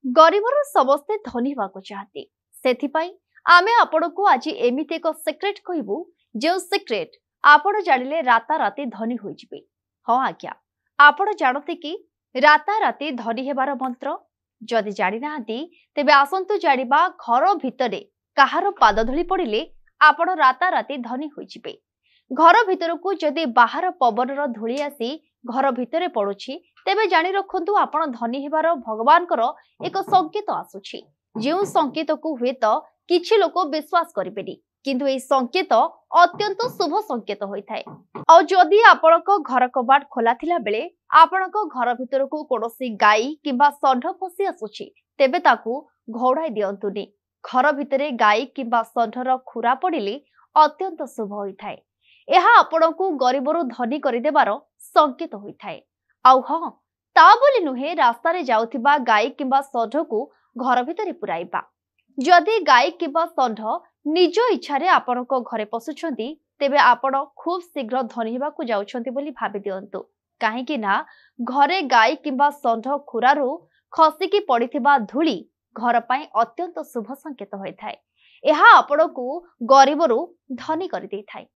गरीबर समस्ते धनी होगा चाहती से आमे आपण को आज एमती एक सिक्रेट कहबू जो सिक्रेट आपण जानिले राता राती धनी हो जिबे। हाँ आज्ञा, आपण जानते कि राता राती धनी हेबार मंत्र? जदि जानि नाहांती तेबे आसंतु जानिबा घर भितरे काहार पाद धूली पड़िले आपण राता राती धनी हो जिबे। घर भितर को जदि बाहर पवन धूली आसी घर भितरे पड़ुछि तेबे जानि रखंतु आपण धनी हेबार भगवानकर एक संकेत आसुछि। जो संकेत को हुए तो किछि लोक विश्वास करिबेनी, किंतु ए संकेत अत्यंत शुभ संकेत होइथाय। और जदि आपणक घर कबाट खोला थिला बेले आपणक घर भितर को कोनोसी गाई किंबा षंढ पसी आसुछि तेबे ताकू घोड़ाई दियंतुनी। घर भितरे गाई किंबा षंढर खुरा पड़िले अत्यंत शुभ होइथाय। एहा आपणकू गरीबरु धनी करिदेबार संकेत होइथाय। आउ हाँ, ता बोली नुहे रास्ता रे जाउथिबा गाई किंबा षंढ को घर भितरे पुराइबा। जदि गाई किंबा षंढ निज इच्छा रे आपणक घरे पसुछंती तेबे आपण खूब शीघ्र धनी हेबाकू जाउछंती बोली भाबि दियंतु। काहेकि ना घरे गाई किंबा षंढ खुरारु खसिकी पड़िथिबा धूली घर पाई अत्यंत शुभ संकेत होइथाय। एहा आपणकू गरीबरु धनी करि देइथाय।